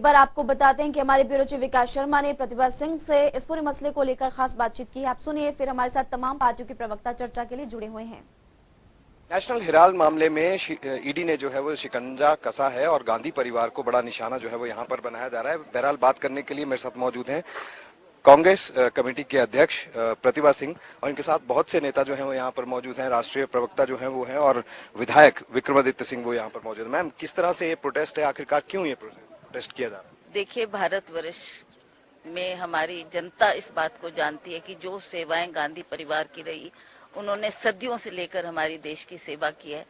एक बार आपको बताते हैं कि हमारे ब्यूरो चीफ विकास शर्मा ने प्रतिभा सिंह से इस पूरे मसले को लेकर खास बातचीत की है। आप सुनिए, फिर हमारे साथ तमाम पार्टियों के प्रवक्ता चर्चा के लिए जुड़े हुए हैं। नेशनल हेराल्ड मामले में ईडी ने जो है वो शिकंजा कसा है और गांधी परिवार को बड़ा निशाना जो है वो यहाँ पर बनाया जा रहा है। बहरहाल बात करने के लिए मेरे साथ मौजूद हैं कांग्रेस कमेटी के अध्यक्ष प्रतिभा सिंह और इनके साथ बहुत से नेता जो हैं वो यहाँ पर मौजूद हैं। राष्ट्रीय प्रवक्ता जो हैं वो हैं और विधायक विक्रमादित्य सिंह वो यहाँ पर मौजूद हैं। मैम, किस तरह से ये प्रोटेस्ट है, आखिरकार क्यों ये प्रोटेस्ट किया जा रहा है? देखिए, भारतवर्ष में हमारी जनता इस बात को जानती है कि जो सेवाएं गांधी परिवार की रही, उन्होंने सदियों से लेकर हमारी देश की सेवा की है।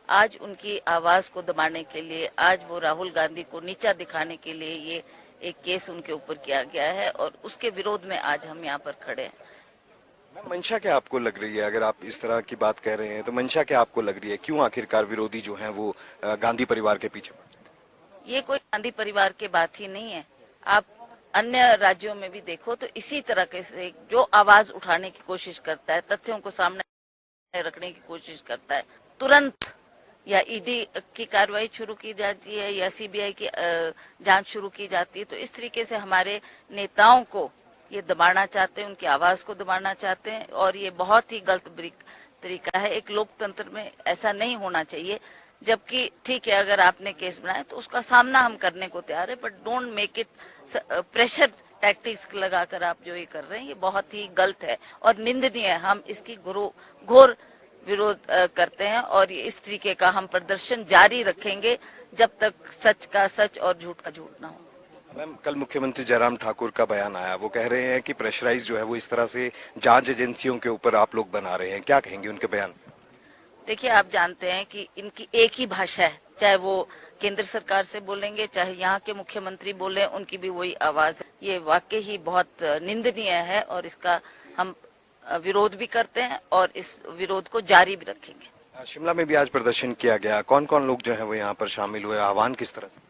आज उनकी आवाज को दबाने के लिए, आज वो राहुल गांधी को नीचा दिखाने के लिए ये एक केस उनके ऊपर किया गया है और उसके विरोध में आज हम यहाँ पर खड़े हैं। मंशा क्या आपको लग रही है? अगर आप इस तरह की बात कह रहे हैं तो मंशा क्या आपको लग रही है? क्यों आखिरकार विरोधी जो हैं वो गांधी परिवार के पीछे? ये कोई गांधी परिवार की बात ही नहीं है। आप अन्य राज्यों में भी देखो तो इसी तरह के से जो आवाज उठाने की कोशिश करता है, तथ्यों को सामने रखने की कोशिश करता है, तुरंत या ईडी की कार्रवाई शुरू की जाती है या सीबीआई की जांच शुरू की जाती है। तो इस तरीके से हमारे नेताओं को ये दबाना चाहते हैं, उनकी आवाज को दबाना चाहते हैं और ये बहुत ही गलत तरीका है। एक लोकतंत्र में ऐसा नहीं होना चाहिए। जबकि ठीक है, अगर आपने केस बनाया तो उसका सामना हम करने को तैयार है, but don't make it pressure tactics लगाकर आप जो ये कर रहे हैं, ये बहुत ही गलत है और निंदनीय है। हम इसकी घोर विरोध करते हैं और इस तरीके का हम प्रदर्शन जारी रखेंगे जब तक सच का सच और झूठ का झूठ ना हो। मैम, कल मुख्यमंत्री जयराम ठाकुर का बयान आया, वो कह रहे हैं कि प्रेशराइज जो है वो इस तरह से जांच एजेंसियों के ऊपर आप लोग बना रहे हैं। क्या कहेंगे उनके बयान? देखिए, आप जानते हैं कि इनकी एक ही भाषा है, चाहे वो केंद्र सरकार से बोलेंगे, चाहे यहाँ के मुख्यमंत्री बोले, उनकी भी वही आवाज है। ये वाकई ही बहुत निंदनीय है और इसका हम विरोध भी करते हैं और इस विरोध को जारी भी रखेंगे। शिमला में भी आज प्रदर्शन किया गया, कौन कौन लोग जो है वो यहाँ पर शामिल हुए, आह्वान किस तरह से?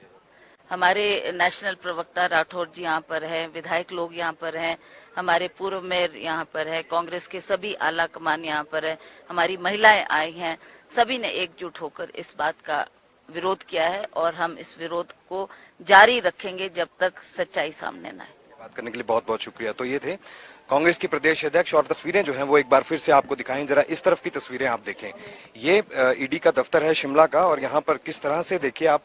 हमारे नेशनल प्रवक्ता राठौर जी यहाँ पर हैं, विधायक लोग यहाँ पर हैं, हमारे पूर्व मेयर यहाँ पर है, कांग्रेस के सभी आला कमान यहाँ पर है, हमारी महिलाएं आई हैं। सभी ने एकजुट होकर इस बात का विरोध किया है और हम इस विरोध को जारी रखेंगे जब तक सच्चाई सामने न आए। बात करने के लिए बहुत बहुत शुक्रिया। तो ये थे कांग्रेस की प्रदेश अध्यक्ष और तस्वीरें जो हैं वो एक बार फिर से आपको दिखाएं। जरा इस तरफ की तस्वीरें आप देखें, ये ईडी का दफ्तर है शिमला का और यहाँ पर किस तरह से देखिए आप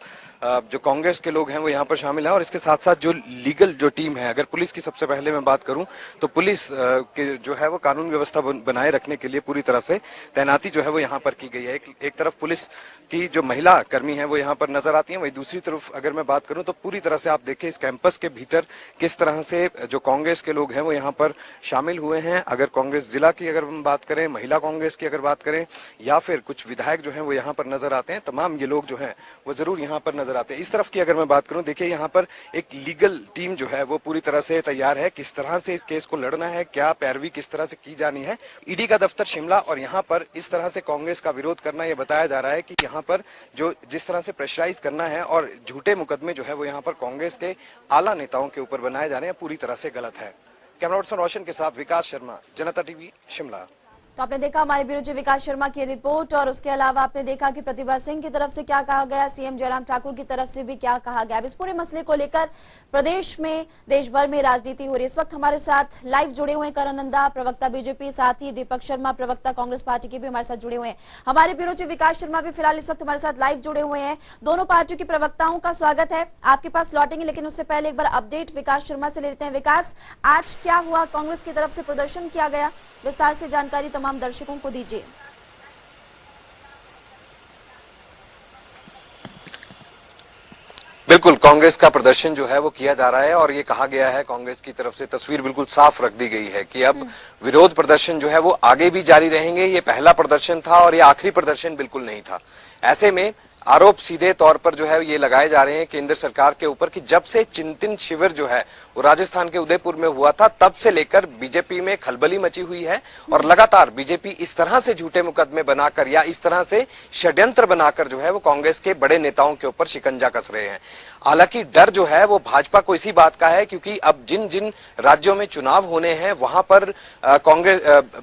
जो कांग्रेस के लोग हैं वो यहाँ पर शामिल हैं और इसके साथ साथ जो लीगल जो टीम है, अगर पुलिस की सबसे पहले मैं बात करूं तो पुलिस के जो है वो कानून व्यवस्था बनाए रखने के लिए पूरी तरह से तैनाती जो है वो यहाँ पर की गई है। एक तरफ पुलिस की जो महिला कर्मी है वो यहाँ पर नजर आती है, वही दूसरी तरफ अगर मैं बात करूं तो पूरी तरह से आप देखें इस कैंपस के भीतर किस तरह से जो कांग्रेस के लोग हैं वो यहाँ पर शामिल हुए हैं। अगर कांग्रेस जिला की अगर हम बात करें, महिला कांग्रेस की अगर बात करें या फिर कुछ विधायक जो हैं वो यहाँ पर नजर आते हैं, तमाम ये लोग जो हैं वो जरूर यहाँ पर नजर आते हैं। इस तरफ की अगर मैं बात करूं, देखिए यहाँ पर एक लीगल टीम जो है वो पूरी तरह से तैयार है, किस तरह से इस केस को लड़ना है, क्या पैरवी किस तरह से की जानी है। ईडी का दफ्तर शिमला और यहाँ पर इस तरह से कांग्रेस का विरोध करना, यह बताया जा रहा है कि यहाँ पर जो जिस तरह से प्रेशराइज करना है और झूठे मुकदमे जो है वो यहाँ पर कांग्रेस के आला नेताओं के ऊपर बनाए जा रहे हैं, पूरी तरह से गलत है। कैमरा पर्सन रोशन के साथ विकास शर्मा, जनता टीवी, शिमला। तो आपने देखा हमारे ब्यूरो चीफ विकास शर्मा की रिपोर्ट और उसके अलावा आपने देखा कि प्रतिभा सिंह की तरफ से क्या कहा गया, सीएम जयराम ठाकुर की तरफ से भी क्या कहा गया। इस पूरे मसले को लेकर प्रदेश में, देश भर में राजनीति हो रही है। इस वक्त हमारे साथ लाइव जुड़े हुए करण नंदा, प्रवक्ता बीजेपी, साथ ही दीपक शर्मा, प्रवक्ता कांग्रेस पार्टी के भी हमारे साथ जुड़े हुए हैं। हमारे ब्यूरो चीफ विकास शर्मा भी फिलहाल इस वक्त हमारे साथ लाइव जुड़े हुए हैं। दोनों पार्टियों के प्रवक्ताओं का स्वागत है, आपके पास लौटेंगे, लेकिन उससे पहले एक बार अपडेट विकास शर्मा से ले लेते हैं। विकास, आज क्या हुआ? कांग्रेस की तरफ से प्रदर्शन किया गया, विस्तार से जानकारी तमाम दर्शकों को दीजिए। बिल्कुल, कांग्रेस का प्रदर्शन जो है वो किया जा रहा है और ये कहा गया है, कांग्रेस की तरफ से तस्वीर बिल्कुल साफ रख दी गई है कि अब विरोध प्रदर्शन जो है वो आगे भी जारी रहेंगे। ये पहला प्रदर्शन था और ये आखिरी प्रदर्शन बिल्कुल नहीं था। ऐसे में आरोप सीधे तौर पर जो है ये लगाए जा रहे हैं केंद्र सरकार के ऊपर कि जब से चिंतन शिविर जो है वो राजस्थान के उदयपुर में हुआ था, तब से लेकर बीजेपी में खलबली मची हुई है और लगातार बीजेपी इस तरह से झूठे मुकदमे बनाकर या इस तरह से षड्यंत्र बनाकर जो है वो कांग्रेस के बड़े नेताओं के ऊपर शिकंजा कस रहे हैं। हालांकि डर जो है वो भाजपा को इसी बात का है क्योंकि अब जिन जिन राज्यों में चुनाव होने हैं वहां पर कांग्रेस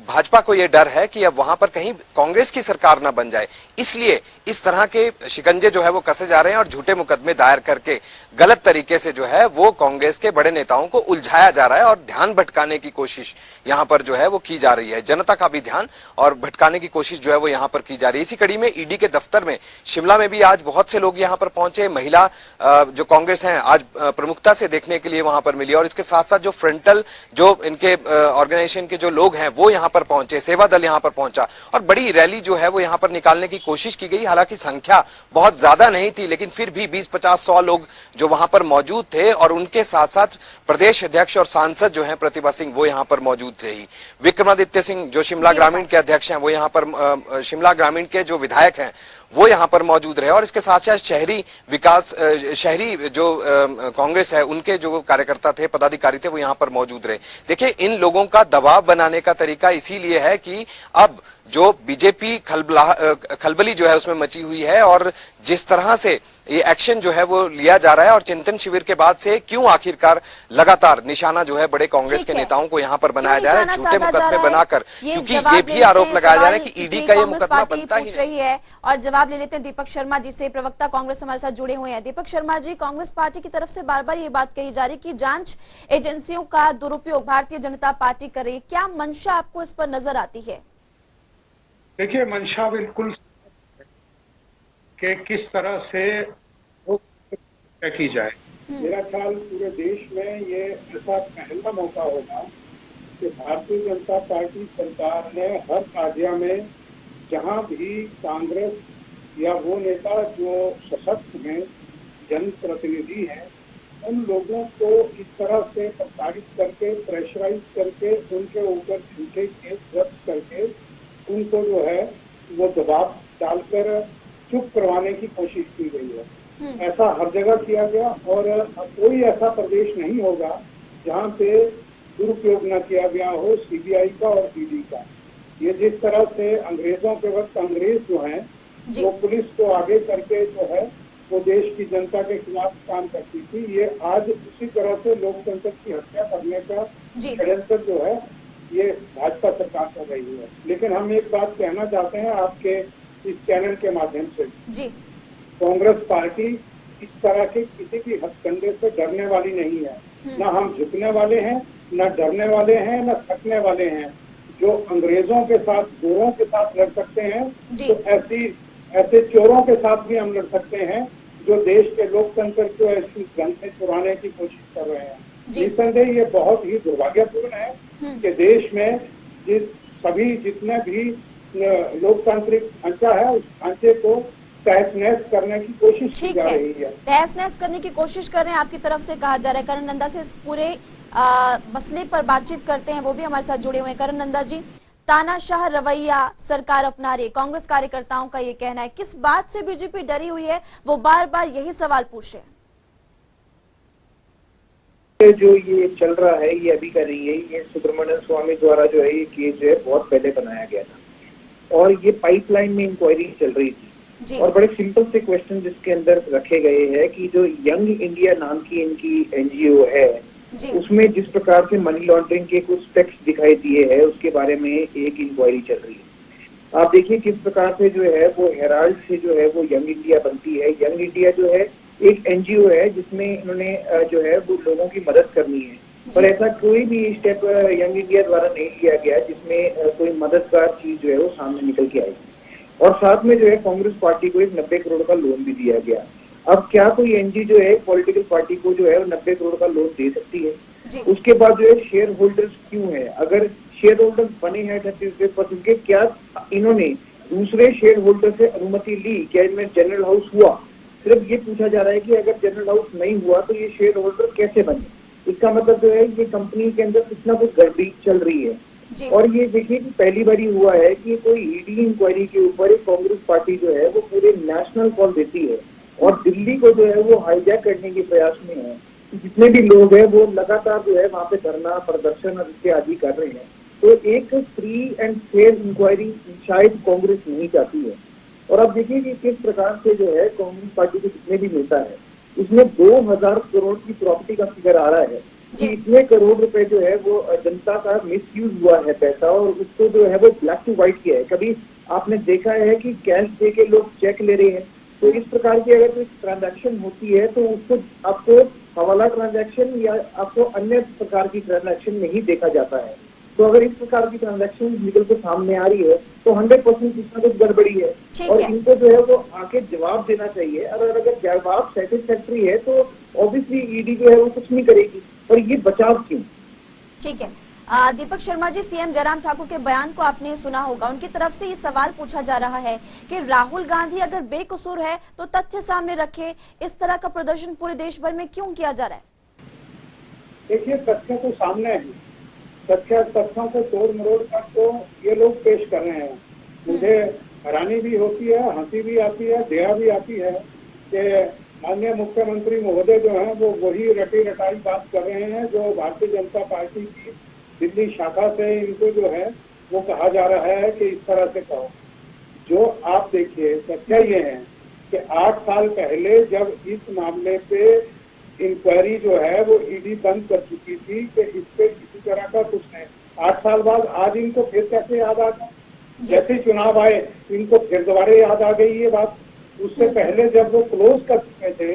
भाजपा को यह डर है कि अब वहां पर कहीं कांग्रेस की सरकार ना बन जाए, इसलिए इस तरह के शिकंजे जो है वो कसे जा रहे हैं और झूठे मुकदमे दायर करके गलत तरीके से जो है वो कांग्रेस के बड़े नेताओं को उलझाया जा रहा है और ध्यान भटकाने की कोशिश यहां पर जो है वो की जा रही है, जनता का भी ध्यान और भटकाने की कोशिश जो है वो यहां पर की जा रही है। इसी कड़ी में ईडी के दफ्तर में शिमला में भी आज बहुत से लोग यहां पर पहुंचे, महिला जो कांग्रेस है आज प्रमुखता से देखने के लिए वहां पर मिली और इसके साथ साथ जो फ्रंटल जो इनके ऑर्गेनाइजेशन के जो लोग हैं वो यहां पर पहुंचे, सेवा दल यहां पर पहुंचा और बड़ी रैली जो है वो यहां पर निकालने की कोशिश की गई। हालांकि संख्या बहुत ज्यादा नहीं थी लेकिन फिर भी 20-50-100 लोग जो वहां पर मौजूद थे और उनके साथ साथ प्रदेश अध्यक्ष और सांसद जो हैं प्रतिभा सिंह वो यहां पर मौजूद रही। विक्रमादित्य सिंह जो शिमला ग्रामीण के अध्यक्ष हैं वो यहां पर शिमला ग्रामीण के जो विधायक हैं वो यहां पर मौजूद रहे और इसके साथ साथ शहरी विकास शहरी जो कांग्रेस है उनके जो कार्यकर्ता थे, पदाधिकारी थे वो यहां पर मौजूद रहे। देखिए इन लोगों का दबाव बनाने का तरीका इसीलिए है कि अब जो बीजेपी खलबली जो है उसमें मची हुई है और जिस तरह से ये एक्शन जो है वो लिया जा रहा है और चिंतन शिविर के बाद से क्यों आखिरकार लगातार निशाना जो है बड़े कांग्रेस के नेताओं को यहाँ पर बनाया जा रहा है झूठे मुकदमे बनाकर, क्योंकि ये भी आरोप लगाया जा रहा है कि ईडी का ये मुकदमा बनता ही नहीं है। और जवाब ले लेते हैं दीपक शर्मा जी से, प्रवक्ता कांग्रेस हमारे साथ जुड़े हुए हैं। दीपक शर्मा जी, कांग्रेस पार्टी की तरफ से बार बार ये बात कही जा रही है कि जांच एजेंसियों का दुरुपयोग भारतीय जनता पार्टी कर रही है, क्या मंशा आपको इस पर नजर आती है? देखिए, मंशा बिल्कुल कि किस तरह से की जाए। मेरा ख्याल पूरे देश में ये ऐसा पहला मौका होगा कि भारतीय जनता पार्टी सरकार ने हर राज्य में जहां भी कांग्रेस या वो नेता जो सशक्त हैं, जनप्रतिनिधि हैं, उन लोगों को इस तरह से प्रताड़ित करके, प्रेशराइज करके, उनके ऊपर झूठे केस दर्ज करके उनको जो है वो दबाव डालकर चुप करवाने की कोशिश की गई है। ऐसा हर जगह किया गया और कोई ऐसा प्रदेश नहीं होगा जहां पे दुरुपयोग न किया गया हो सीबीआई का और ईडी का। ये जिस तरह से अंग्रेजों के वक्त अंग्रेज जो हैं वो पुलिस को आगे करके जो है वो देश की जनता के खिलाफ काम करती थी, ये आज उसी तरह से लोकतंत्र की हत्या करने का षड्यंत्र जो है ये भाजपा सरकार कर रही है। लेकिन हम एक बात कहना चाहते हैं आपके इस चैनल के माध्यम से, कांग्रेस पार्टी इस तरह के किसी भी हथकंडे से डरने वाली नहीं है। ना हम झुकने वाले हैं, ना डरने वाले हैं, ना थकने वाले हैं। जो अंग्रेजों के साथ, गोरों के साथ लड़ सकते हैं तो ऐसे चोरों के साथ भी हम लड़ सकते हैं जो देश के लोकतंत्र को ऐसी गंध से चुराने की कोशिश कर रहे हैं। निसंदेह ये बहुत ही दुर्भाग्यपूर्ण है कि देश में जितने भी लोकतांत्रिक ढांचा है उस ढांचे को तहस-नहस करने की कोशिश की जा रही है। तहस-नहस करने की कोशिश कर रहे हैं आपकी तरफ से कहा जा रहा है। करण नंदा से इस पूरे मसले पर बातचीत करते हैं, वो भी हमारे साथ जुड़े हुए हैं। करण नंदा जी, तानाशाह रवैया सरकार अपना रही है, कांग्रेस कार्यकर्ताओं का ये कहना है, किस बात से बीजेपी डरी हुई है? वो बार बार यही सवाल पूछ रहे हैं। जो ये चल रहा है ये अभी का नहीं है, ये सुब्रमण्यम स्वामी द्वारा जो है ये केस जो है बहुत पहले बनाया गया था और ये पाइपलाइन में इंक्वायरी चल रही थी और बड़े सिंपल से क्वेश्चन जिसके अंदर रखे गए हैं कि जो यंग इंडिया नाम की इनकी एनजीओ है उसमें जिस प्रकार से मनी लॉन्ड्रिंग के कुछ टेक्स्ट दिखाई दिए हैं उसके बारे में एक इंक्वायरी चल रही है। आप देखिए किस प्रकार से जो है वो हेराल्ड से जो है वो यंग इंडिया बनती है। यंग इंडिया जो है एक एनजीओ है जिसमें इन्होंने जो है वो लोगों की मदद करनी है, पर ऐसा कोई भी स्टेप यंग इंडिया द्वारा नहीं लिया गया जिसमें कोई मददगार चीज जो है वो सामने निकल के आएगी। और साथ में जो है कांग्रेस पार्टी को एक 90 करोड़ का लोन भी दिया गया। अब क्या कोई एनजी जो है पॉलिटिकल पार्टी को जो है 90 करोड़ का लोन दे सकती है? उसके बाद जो है शेयर होल्डर्स क्यों है? अगर शेयर होल्डर्स बने हैं 33% के, क्या इन्होंने दूसरे शेयर होल्डर से अनुमति ली? क्या इनमें जनरल हाउस हुआ? सिर्फ ये पूछा जा रहा है कि अगर जनरल हाउस नहीं हुआ तो ये शेयर होल्डर कैसे बने? इसका मतलब जो है ये कंपनी के अंदर कुछ ना कुछ गड़बड़ी चल रही है। और ये देखिए कि पहली बार हुआ है कि कोई ईडी इंक्वायरी के ऊपर एक कांग्रेस पार्टी जो है वो पूरे नेशनल कॉल देती है और दिल्ली को जो है वो हाईजैक करने के प्रयास में है। जितने भी लोग हैं वो लगातार जो है वहाँ पे धरना प्रदर्शन और इसके आदि कर रहे हैं। तो एक फ्री एंड फेयर इंक्वायरी शायद कांग्रेस नहीं चाहती है। और अब देखिए कि किस प्रकार से जो है कांग्रेस पार्टी के जितने भी नेता है उसमें 2000 करोड़ की प्रॉपर्टी का फिगर आ रहा है कि इतने करोड़ रुपए जो है वो जनता का मिसयूज हुआ है पैसा, और उसको जो है वो ब्लैक टू व्हाइट किया है। कभी आपने देखा है कि कैश दे के लोग चेक ले रहे हैं? तो इस प्रकार की अगर कोई ट्रांजैक्शन होती है तो उसको आपको हवाला ट्रांजैक्शन या आपको अन्य प्रकार की ट्रांजैक्शन नहीं देखा जाता है। तो अगर इस प्रकार की ट्रांजैक्शन निकल के सामने आ रही है तो 100% इसमें कुछ गड़बड़ी है, और इनको जो है वो आके जवाब देना चाहिए। और अगर जवाब सेटिस्फैक्टरी है तो ऑब्वियसली ईडी जो है वो कुछ नहीं करेगी, और ये बचाव क्यों? ठीक है दीपक शर्मा जी, सीएम जयराम ठाकुर के बयान को आपने सुना होगा। उनकी तरफ से ये सवाल पूछा जा रहा है कि राहुल गांधी अगर बेकसूर है तो तथ्य सामने रखे, इस तरह का प्रदर्शन पूरे देश भर में क्यों किया जा रहा है? देखिए, तथ्य तो सामने है, तथ्यों को तोड़ मरोड़ कर तो ये लोग पेश कर रहे हैं। मुझे हैरानी भी होती है, हंसी भी आती है, दया भी आती है कि माननीय मुख्यमंत्री महोदय जो है वो वही रटी रटाई बात कर रहे हैं जो भारतीय जनता पार्टी की दिल्ली शाखा से इनको जो है वो कहा जा रहा है कि इस तरह से कहो। जो आप देखिए, तथ्य ये है कि 8 साल पहले जब इस मामले पे इंक्वायरी जो है वो ईडी बंद कर चुकी थी कि इस पे किसी तरह का कुछ नहीं, 8 साल बाद आज इनको फिर कैसे याद आ गया? जैसे चुनाव आए इनको फिर दोबारा याद आ गई ये बात। उससे पहले जब वो क्लोज कर चुके थे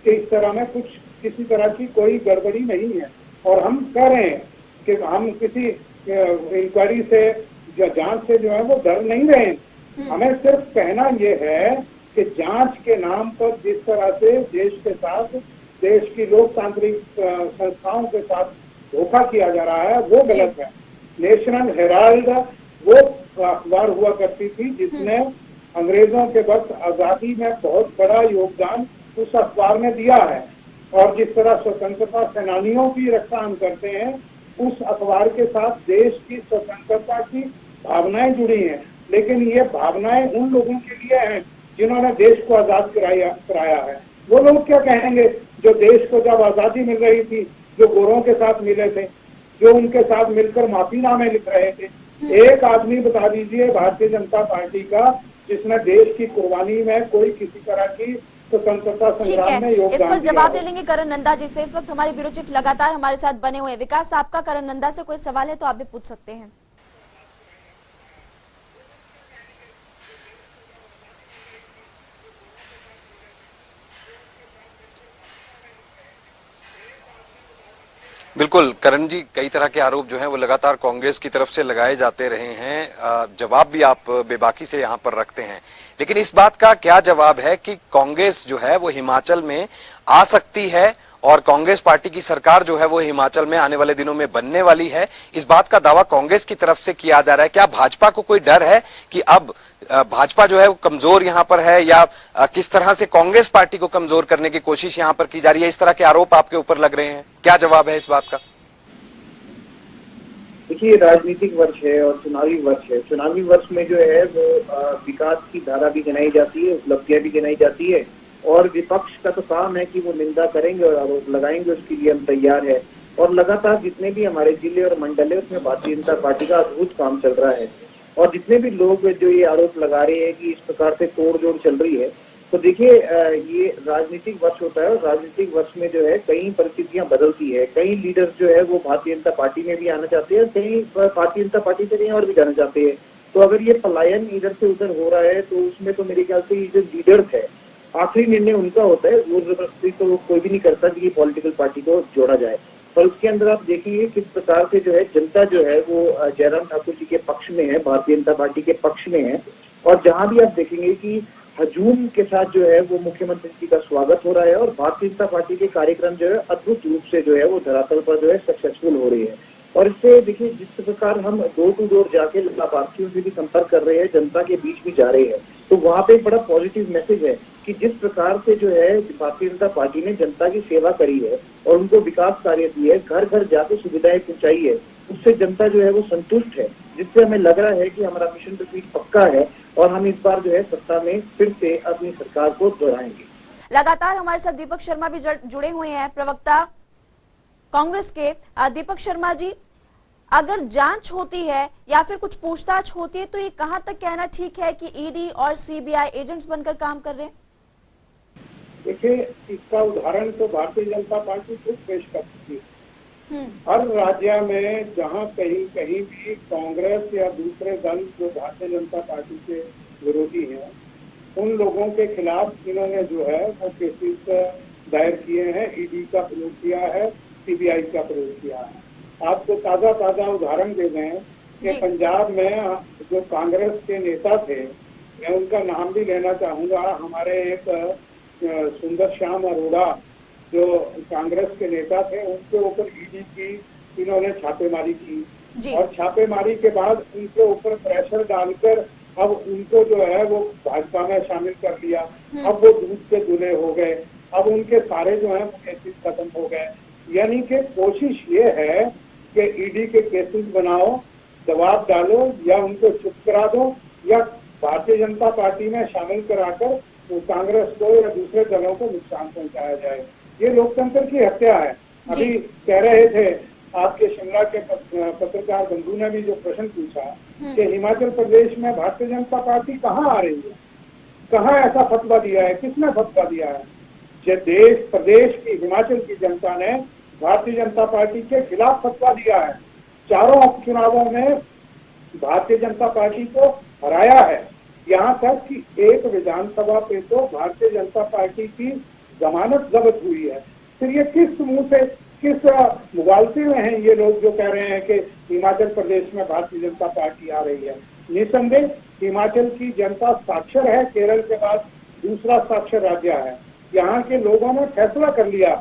कि इस तरह में कुछ किसी तरह की कोई गड़बड़ी नहीं है, और हम कह रहे हैं कि हम किसी इंक्वायरी से जांच से जो है वो डर नहीं रहे। हमें सिर्फ कहना ये है कि जांच के नाम पर जिस तरह से देश के साथ, देश की लोकतांत्रिक संस्थाओं के साथ धोखा किया जा रहा है वो गलत है। नेशनल हेराल्ड वो अखबार हुआ करती थी जिसने अंग्रेजों के वक्त आजादी में बहुत बड़ा योगदान उस अखबार ने दिया है, और जिस तरह स्वतंत्रता सेनानियों की रक्षा हम करते हैं उस अखबार के साथ देश की स्वतंत्रता की भावनाएं जुड़ी हैं। लेकिन ये भावनाएं उन लोगों के लिए हैं जिन्होंने देश को आजाद कराया है। वो लोग क्या कहेंगे जो देश को जब आजादी मिल रही थी, जो गोरों के साथ मिले थे, जो उनके साथ मिलकर माफीनामे लिख रहे थे? एक आदमी बता दीजिए भारतीय जनता पार्टी का जिसने देश की कुर्बानी में कोई किसी तरह की स्वतंत्रता संग्राम में योगदान दिया। इस पर जवाब ले लेंगे करण नंदा जी से। इस वक्त हमारे ब्यूरो चीफ लगातार हमारे साथ बने हुए हैं। विकास, आपका करण नंदा से कोई सवाल है तो आप भी पूछ सकते हैं। बिल्कुल करण जी, कई तरह के आरोप जो हैं वो लगातार कांग्रेस की तरफ से लगाए जाते रहे हैं। जवाब भी आप बेबाकी से यहाँ पर रखते हैं, लेकिन इस बात का क्या जवाब है कि कांग्रेस जो है वो हिमाचल में आ सकती है और कांग्रेस पार्टी की सरकार जो है वो हिमाचल में आने वाले दिनों में बनने वाली है? इस बात का दावा कांग्रेस की तरफ से किया जा रहा है। क्या भाजपा को कोई डर है कि अब भाजपा जो है वो कमजोर यहाँ पर है, या किस तरह से कांग्रेस पार्टी को कमजोर करने की कोशिश यहाँ पर की जा रही है? इस तरह के आरोप आपके ऊपर लग रहे हैं, क्या जवाब है इस बात का? देखिए, राजनीतिक वर्ष है और चुनावी वर्ष है। चुनावी वर्ष में जो है वो विकास की धारा भी गिनाई जाती है, उपलब्धियां भी गिनाई जाती है, और विपक्ष का तो काम है कि वो निंदा करेंगे और आरोप लगाएंगे, उसके लिए हम तैयार है। और लगातार जितने भी हमारे जिले और मंडल है उसमें भारतीय जनता पार्टी का अद्भुत काम चल रहा है। और जितने भी लोग जो ये आरोप लगा रहे हैं कि इस प्रकार से तोड़-जोड़ चल रही है, तो देखिए ये राजनीतिक वर्ष होता है, और राजनीतिक वर्ष में जो है कई परिस्थितियां बदलती है। कई लीडर जो है वो भारतीय जनता पार्टी में भी आना चाहते हैं, कई भारतीय जनता पार्टी से कहीं और भी जाना चाहते हैं। तो अगर ये पलायन इधर से उधर हो रहा है तो उसमें तो मेरे ख्याल से ये जो लीडर्स है, आखिरी निर्णय उनका होता है। वो जबरदस्ती तो कोई भी नहीं करता कि पॉलिटिकल पार्टी को जोड़ा जाए। पर उसके अंदर आप देखिए किस प्रकार से जो है जनता जो है वो जयराम ठाकुर जी के पक्ष में है, भारतीय जनता पार्टी के पक्ष में है। और जहां भी आप देखेंगे कि हजूम के साथ जो है वो मुख्यमंत्री जी का स्वागत हो रहा है, और भारतीय जनता पार्टी के कार्यक्रम जो है अद्भुत रूप से जो है वो धरातल पर जो है सक्सेसफुल हो रही है। और इससे देखिए जिस प्रकार हम डोर टू डोर जाके लाभार्थियों से भी संपर्क कर रहे हैं, जनता के बीच भी जा रहे हैं, तो वहाँ पे एक बड़ा पॉजिटिव मैसेज है कि जिस प्रकार से जो है भारतीय जनता पार्टी ने जनता की सेवा करी है और उनको विकास कार्य दिए है, घर घर जाके सुविधाएं पहुंचाई है, उससे जनता जो है वो संतुष्ट है, जिससे हमें लग रहा है कि हमारा मिशन रिपीट पक्का है और हम इस बार जो है सत्ता में फिर से अपनी सरकार को दोहराएंगे। लगातार हमारे साथ दीपक शर्मा भी जुड़े हुए हैं, प्रवक्ता कांग्रेस के। दीपक शर्मा जी, अगर जांच होती है या फिर कुछ पूछताछ होती है तो ये कहां तक कहना ठीक है कि ईडी और सीबीआई एजेंट्स बनकर काम कर रहे हैं? देखिए, इसका उदाहरण तो भारतीय जनता पार्टी खुद पेश कर चुकी है। हर राज्य में जहां कहीं कहीं भी कांग्रेस या दूसरे दल जो भारतीय जनता पार्टी के विरोधी हैं, उन लोगों के खिलाफ इन्होंने जो है वो केसेस दायर किए हैं, ईडी का प्रयोग किया है, सीबीआई का प्रयोग किया है। आपको ताजा उदाहरण दे दें कि पंजाब में जो कांग्रेस के नेता थे, मैं उनका नाम भी लेना चाहूंगा, हमारे एक सुंदर श्याम अरोड़ा जो कांग्रेस के नेता थे, उनके ऊपर ईडी की इन्होंने छापेमारी की और छापेमारी के बाद उनके ऊपर प्रेशर डालकर अब उनको जो है वो भाजपा में शामिल कर लिया। अब वो दूध के दूल्हे हो गए, अब उनके सारे जो है वो केसेस खत्म हो गए। यानी कि कोशिश ये है कि ईडी के केसेस बनाओ, दबाव डालो या उनको चुप करा दो या भारतीय जनता पार्टी में शामिल कराकर वो कांग्रेस को या दूसरे दलों को नुकसान पहुंचाया जाए। ये लोकतंत्र की हत्या है। अभी कह रहे थे आपके शिमला के पत्रकार बंधु ने भी जो प्रश्न पूछा कि हिमाचल प्रदेश में भारतीय जनता पार्टी कहाँ आ रही है, कहाँ ऐसा फतवा दिया है, किसने फतवा दिया है? जो देश प्रदेश की हिमाचल की जनता ने भारतीय जनता पार्टी के खिलाफ फतवा दिया है। चारों उपचुनावों में भारतीय जनता पार्टी को हराया है। यहाँ तक कि एक विधानसभा पे तो भारतीय जनता पार्टी की जमानत जब्त हुई है। फिर ये किस मुंह से, किस मुगालते में हैं ये लोग जो कह रहे हैं कि हिमाचल प्रदेश में भारतीय जनता पार्टी आ रही है? निसंदेह हिमाचल की जनता साक्षर है, केरल के बाद दूसरा साक्षर राज्य है। यहाँ के लोगों ने फैसला कर लिया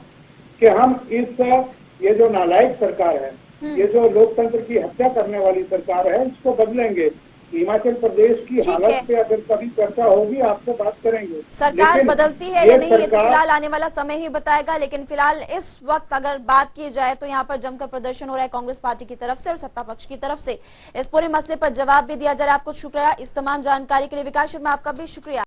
कि हम ये जो नालायक सरकार है, ये जो लोकतंत्र की हत्या करने वाली सरकार है, इसको बदलेंगे। हिमाचल प्रदेश की हालत पे अगर कभी चर्चा होगी आपसे बात करेंगे। सरकार बदलती है या नहीं ये तो फिलहाल आने वाला समय ही बताएगा, लेकिन फिलहाल इस वक्त अगर बात की जाए तो यहाँ पर जमकर प्रदर्शन हो रहा है कांग्रेस पार्टी की तरफ से और सत्ता पक्ष की तरफ से। इस पूरे मसले पर जवाब भी दिया जा रहा है। आपको शुक्रिया इस तमाम जानकारी के लिए। विकास शर्मा, आपका भी शुक्रिया।